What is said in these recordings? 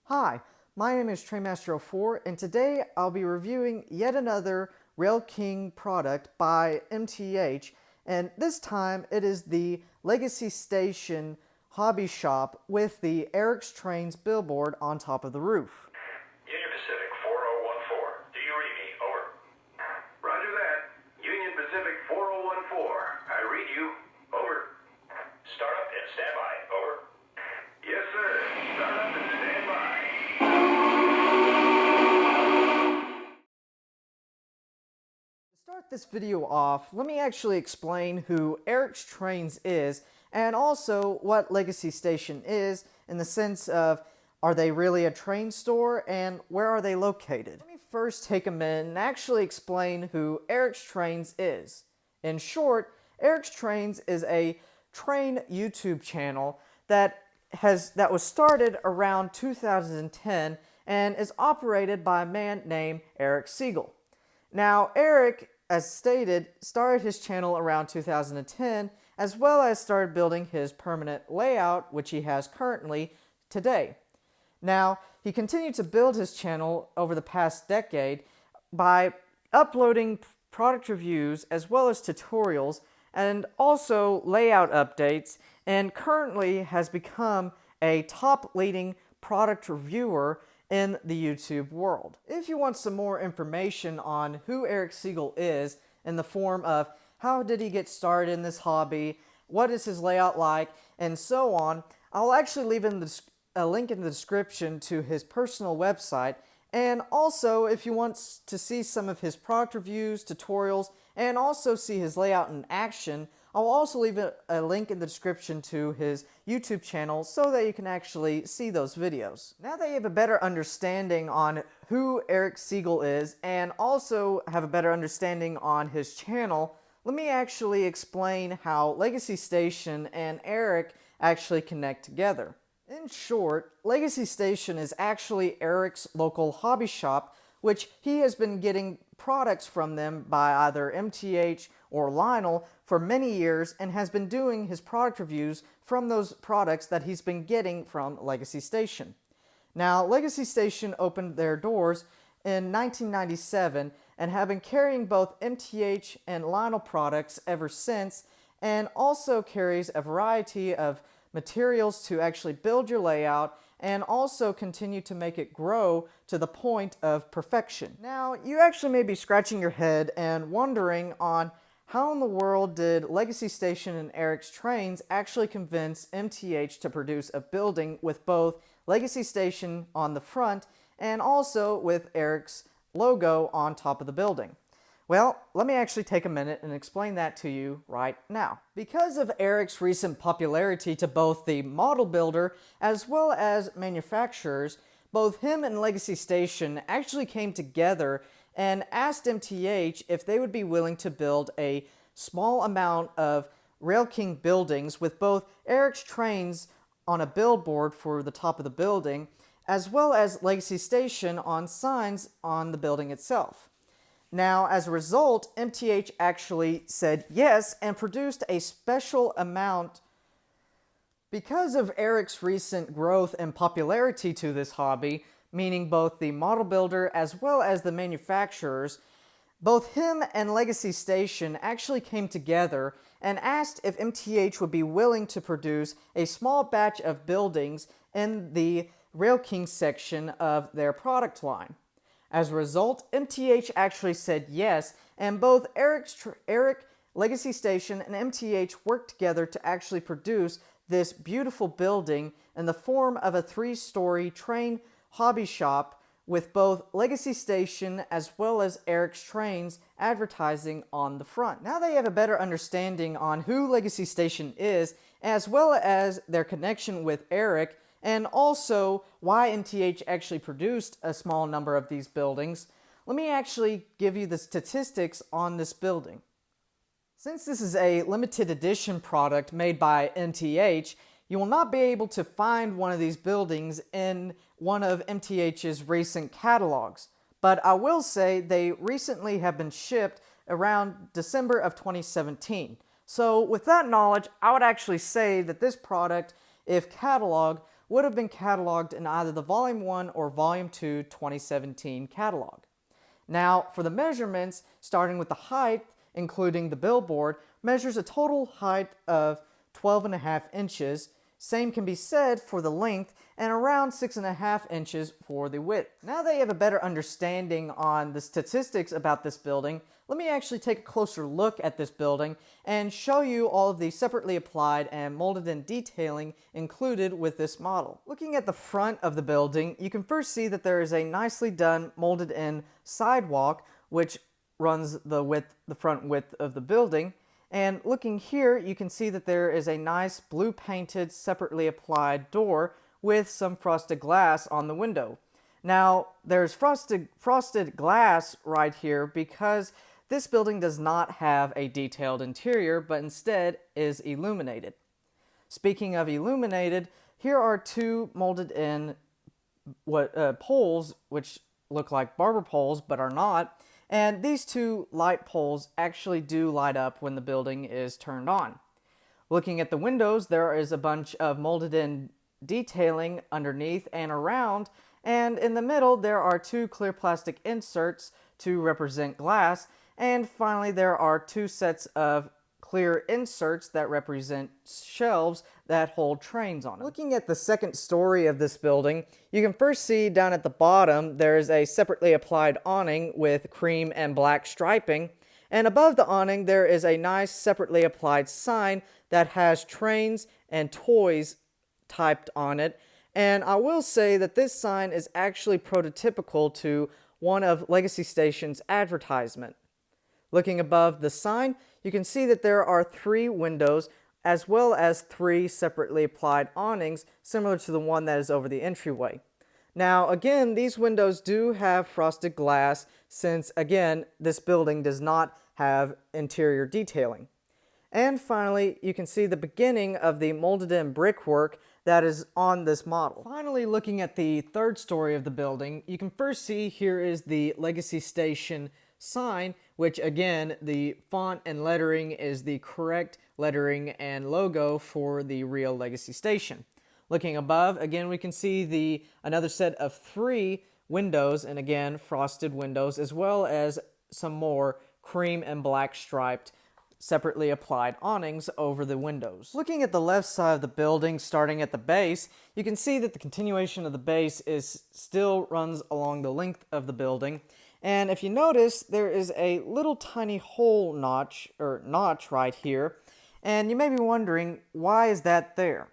Hi, my name is Trainmaster04 and today I'll be reviewing yet another Rail King product by MTH, and this time it is the Legacy Station hobby shop with the Eric's Trains billboard on top of the roof. Union Pacific 4014. Do you read me? Over. Roger that. Union Pacific 4014. I read you. Over. Start up and stand by. Over. Yes, sir. Start up and stand by. To start this video off, let me actually explain who Eric's Trains is and also what Legacy Station is in the sense of, are they really a train store and where are they located? Let me first take a minute and actually explain who Eric's Trains is. In short, Eric's Trains is a train YouTube channel that was started around 2010 and is operated by a man named Eric Siegel. Now, Eric, as stated, started his channel around 2010, as well as started building his permanent layout, which he has currently today. Now, he continued to build his channel over the past decade by uploading product reviews as well as tutorials and also layout updates, and currently has become a top leading product reviewer in the YouTube world. If you want some more information on who Eric Siegel is in the form of how did he get started in this hobby, what is his layout like, and so on, I'll actually leave a link in the description to his personal website. And also, if you want to see some of his product reviews, tutorials, and also see his layout in action, I'll also leave a link in the description to his YouTube channel so that you can actually see those videos. Now that you have a better understanding on who Eric Siegel is and also have a better understanding on his channel, let me actually explain how Legacy Station and Eric actually connect together. In short, Legacy Station is actually Eric's local hobby shop, which he has been getting products from them by either MTH or Lionel for many years and has been doing his product reviews from those products that he's been getting from Legacy Station. Now, Legacy Station opened their doors in 1997 and have been carrying both MTH and Lionel products ever since, and also carries a variety of materials to actually build your layout and also continue to make it grow to the point of perfection. Now, you actually may be scratching your head and wondering on how in the world did Legacy Station and Eric's Trains actually convince MTH to produce a building with both Legacy Station on the front and also with Eric's logo on top of the building? Well, let me actually take a minute and explain that to you right now. Because of Eric's recent popularity to both the model builder as well as manufacturers, both him and Legacy Station actually came together and asked MTH if they would be willing to build a small amount of Rail King buildings with both Eric's Trains on a billboard for the top of the building, as well as Legacy Station on signs on the building itself. Now, as a result, MTH actually said yes and produced a special amount. Because of Eric's recent growth and popularity to this hobby, meaning both the model builder as well as the manufacturers, both him and Legacy Station actually came together and asked if MTH would be willing to produce a small batch of buildings in the Rail King section of their product line. As a result, MTH actually said yes, and both Eric, Legacy Station, and MTH worked together to actually produce this beautiful building in the form of a 3-story train hobby shop with both Legacy Station as well as Eric's Trains advertising on the front. Now that you have a better understanding on who Legacy Station is, as well as their connection with Eric, and also why MTH actually produced a small number of these buildings, let me actually give you the statistics on this building. Since this is a limited edition product made by MTH, you will not be able to find one of these buildings in one of MTH's recent catalogs. But I will say they recently have been shipped around December of 2017. So with that knowledge, I would actually say that this product, if cataloged, would have been cataloged in either the Volume 1 or Volume 2 2017 catalog. Now, for the measurements, starting with the height, including the billboard, measures a total height of 12.5 inches. Same can be said for the length, and around 6.5 inches for the width. Now that you have a better understanding on the statistics about this building, let me actually take a closer look at this building and show you all of the separately applied and molded in detailing included with this model. Looking at the front of the building, you can first see that there is a nicely done molded in sidewalk which runs the front width of the building. And looking here, you can see that there is a nice blue painted separately applied door with some frosted glass on the window. Now, there's frosted glass right here because this building does not have a detailed interior, but instead is illuminated. Speaking of illuminated, here are two molded in poles, which look like barber poles but are not. And these two light poles actually do light up when the building is turned on. Looking at the windows, there is a bunch of molded in detailing underneath and around, and in the middle there are two clear plastic inserts to represent glass, and finally there are two sets of clear inserts that represent shelves that hold trains on them. Looking at the second story of this building, you can first see down at the bottom there's a separately applied awning with cream and black striping, and above the awning there is a nice separately applied sign that has trains and toys typed on it. And I will say that this sign is actually prototypical to one of Legacy Station's advertisement. Looking above the sign, you can see that there are 3 windows as well as 3 separately applied awnings similar to the one that is over the entryway. Now again, these windows do have frosted glass since again this building does not have interior detailing. And finally, you can see the beginning of the molded in brickwork that is on this model. Finally, looking at the third story of the building, you can first see here is the Legacy Station sign, which again, the font and lettering is the correct lettering and logo for the real Legacy Station. Looking above, again, we can see another set of 3 windows, and again, frosted windows, as well as some more cream and black striped separately applied awnings over the windows. Looking at the left side of the building, starting at the base, you can see that the continuation of the base still runs along the length of the building. And if you notice, there is a little tiny hole notch right here. And you may be wondering, why is that there?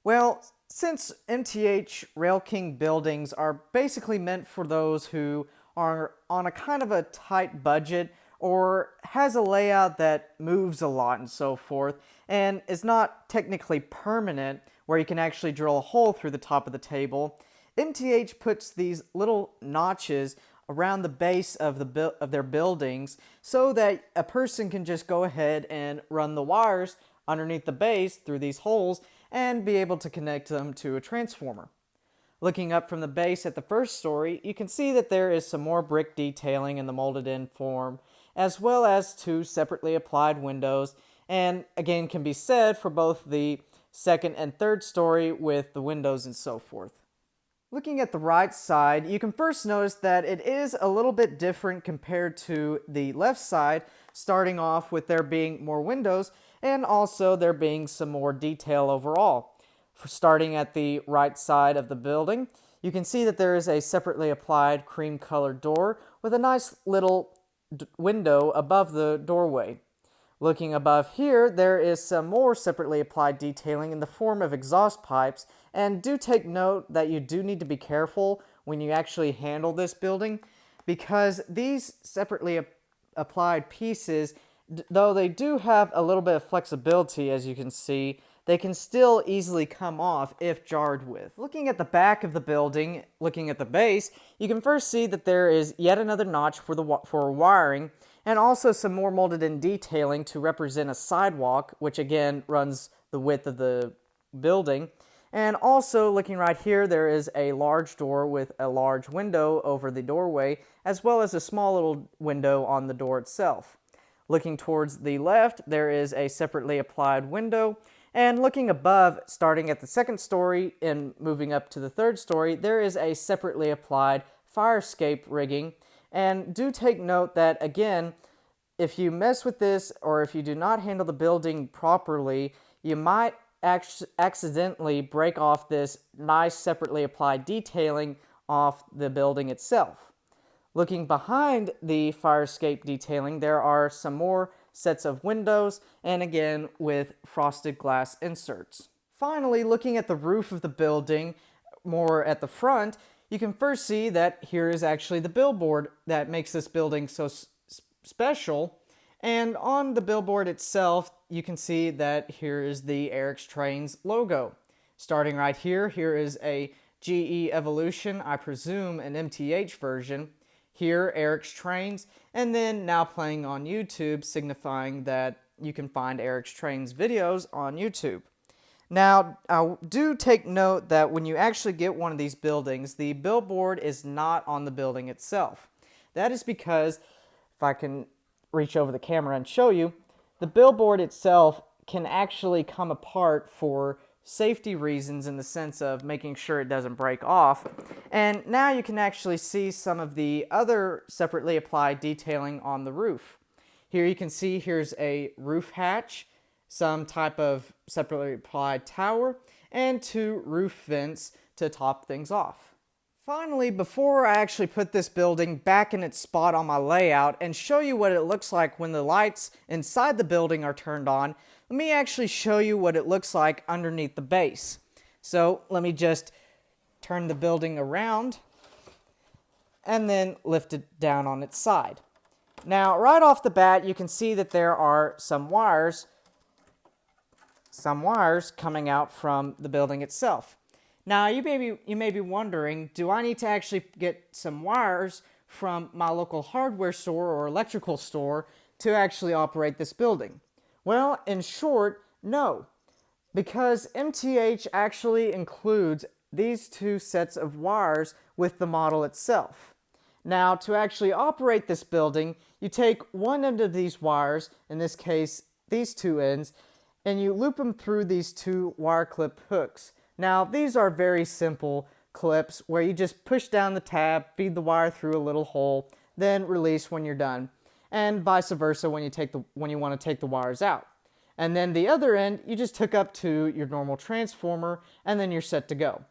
Well, since MTH Rail King buildings are basically meant for those who are on a kind of a tight budget or has a layout that moves a lot and so forth, and is not technically permanent where you can actually drill a hole through the top of the table, MTH puts these little notches around the base of their buildings so that a person can just go ahead and run the wires underneath the base through these holes and be able to connect them to a transformer. Looking up from the base at the first story, you can see that there is some more brick detailing in the molded in form, as well as 2 separately applied windows, and again can be said for both the second and third story with the windows and so forth. Looking at the right side, you can first notice that it is a little bit different compared to the left side, starting off with there being more windows and also there being some more detail overall. Starting at the right side of the building, you can see that there is a separately applied cream colored door with a nice little window above the doorway. Looking above here, there is some more separately applied detailing in the form of exhaust pipes, and do take note that you do need to be careful when you actually handle this building, because these separately applied pieces, though they do have a little bit of flexibility, as you can see, they can still easily come off if jarred with. Looking at the back of the building, looking at the base, you can first see that there is yet another notch for wiring, and also some more molded in detailing to represent a sidewalk, which again runs the width of the building. And also looking right here, there is a large door with a large window over the doorway, as well as a small little window on the door itself. Looking towards the left, there is a separately applied window, And looking above, starting at the second story and moving up to the third story, there is a separately applied fire escape rigging. And do take note that, again, if you mess with this or if you do not handle the building properly, you might accidentally break off this nice separately applied detailing off the building itself. Looking behind the fire escape detailing, there are some more sets of windows, and again with frosted glass inserts. Finally, looking at the roof of the building, more at the front, you can first see that here is actually the billboard that makes this building so special. And on the billboard itself, you can see that here is the Eric's Trains logo. Starting right here, here is a GE Evolution, I presume an MTH version. Here, Eric's Trains, and then now playing on YouTube, signifying that you can find Eric's Trains videos on YouTube. Now, I do take note that when you actually get one of these buildings, the billboard is not on the building itself. That is because, if I can reach over the camera and show you, the billboard itself can actually come apart for safety reasons in the sense of making sure it doesn't break off. And now you can actually see some of the other separately applied detailing on the roof. Here you can see here's a roof hatch, some type of separately applied tower, and 2 roof vents to top things off. Finally, before I actually put this building back in its spot on my layout and show you what it looks like when the lights inside the building are turned on, let me actually show you what it looks like underneath the base. So let me just turn the building around and then lift it down on its side. Now, right off the bat, you can see that there are some wires coming out from the building itself. Now, you may be wondering, do I need to actually get some wires from my local hardware store or electrical store to actually operate this building? Well, in short, no, because MTH actually includes these 2 sets of wires with the model itself. Now, to actually operate this building, you take one end of these wires, in this case, these 2 ends, and you loop them through these 2 wire clip hooks. Now, these are very simple clips where you just push down the tab, feed the wire through a little hole, then release when you're done, and vice versa when you want to take the wires out. And then the other end, you just hook up to your normal transformer, and then you're set to go.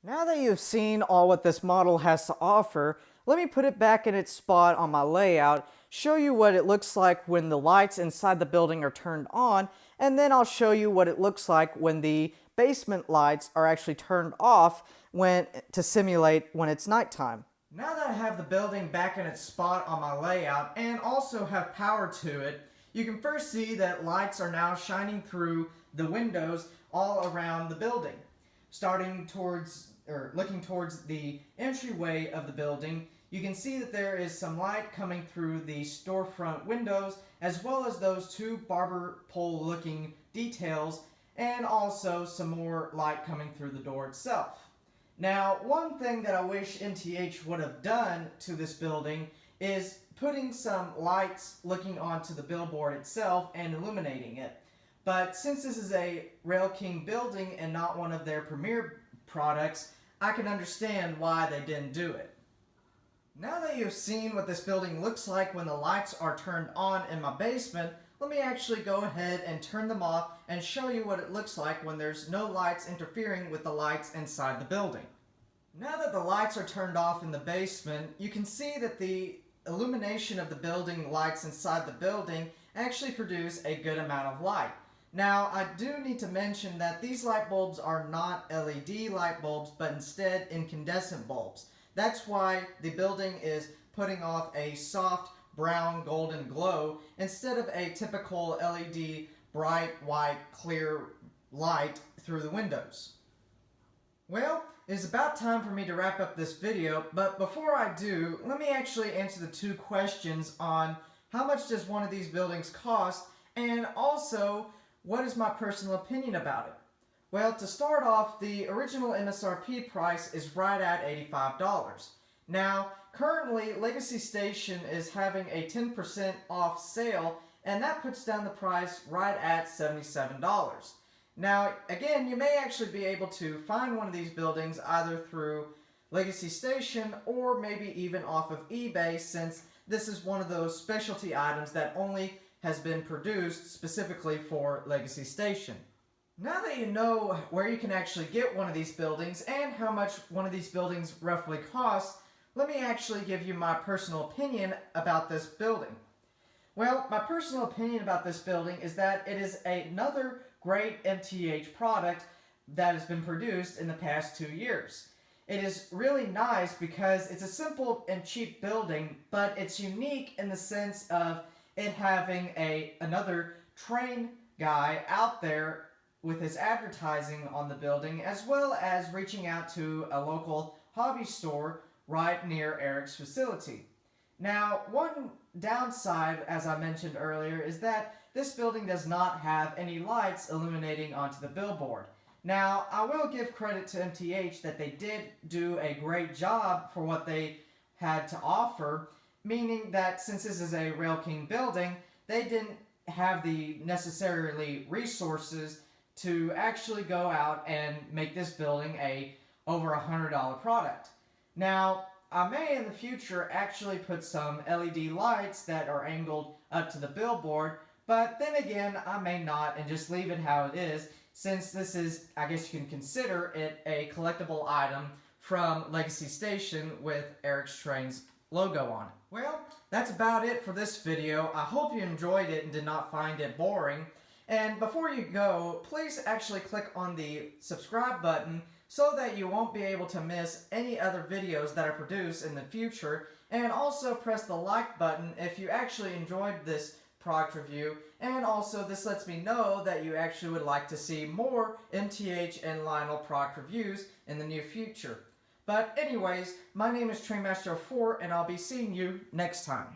Now that you've seen all what this model has to offer, let me put it back in its spot on my layout, show you what it looks like when the lights inside the building are turned on, and then I'll show you what it looks like when the basement lights are actually turned off to simulate when it's nighttime. Now that I have the building back in its spot on my layout and also have power to it, you can first see that lights are now shining through the windows all around the building. Looking towards the entryway of the building, you can see that there is some light coming through the storefront windows, as well as those 2 barber pole looking details, and also some more light coming through the door itself. Now, one thing that I wish MTH would have done to this building is putting some lights looking onto the billboard itself and illuminating it. But since this is a Rail King building and not one of their premier products, I can understand why they didn't do it. Now that you've seen what this building looks like when the lights are turned on in my basement, let me actually go ahead and turn them off and show you what it looks like when there's no lights interfering with the lights inside the building. Now that the lights are turned off in the basement, you can see that the illumination of the building lights inside the building actually produce a good amount of light. Now, I do need to mention that these light bulbs are not LED light bulbs, but instead incandescent bulbs. That's why the building is putting off a soft brown golden glow instead of a typical LED bright white clear light through the windows. Well, it's about time for me to wrap up this video, but before I do, let me actually answer the 2 questions on how much does one of these buildings cost, and also what is my personal opinion about it. Well, to start off, the original MSRP price is right at $85. Now, currently, Legacy Station is having a 10% off sale, and that puts down the price right at $77. Now, again, you may actually be able to find one of these buildings either through Legacy Station or maybe even off of eBay, since this is one of those specialty items that only has been produced specifically for Legacy Station. Now that you know where you can actually get one of these buildings and how much one of these buildings roughly costs, let me actually give you my personal opinion about this building. Well, my personal opinion about this building is that it is another great MTH product that has been produced in the past 2 years. It is really nice because it's a simple and cheap building, but it's unique in the sense of it having another train guy out there with his advertising on the building, as well as reaching out to a local hobby store right near Eric's facility. Now, one downside, as I mentioned earlier, is that this building does not have any lights illuminating onto the billboard. Now, I will give credit to MTH that they did do a great job for what they had to offer, meaning that since this is a Rail King building, they didn't have the necessarily resources to actually go out and make this building a over $100 product. Now, I may in the future actually put some LED lights that are angled up to the billboard, but then again, I may not and just leave it how it is, since this is, I guess you can consider it a collectible item from Legacy Station with Eric's Train's logo on it. Well, that's about it for this video. I hope you enjoyed it and did not find it boring. And before you go, please actually click on the subscribe button so that you won't be able to miss any other videos that I produce in the future. And also press the like button if you actually enjoyed this product review. And also this lets me know that you actually would like to see more MTH and Lionel product reviews in the near future. But anyways, my name is Trainmaster 4 and I'll be seeing you next time.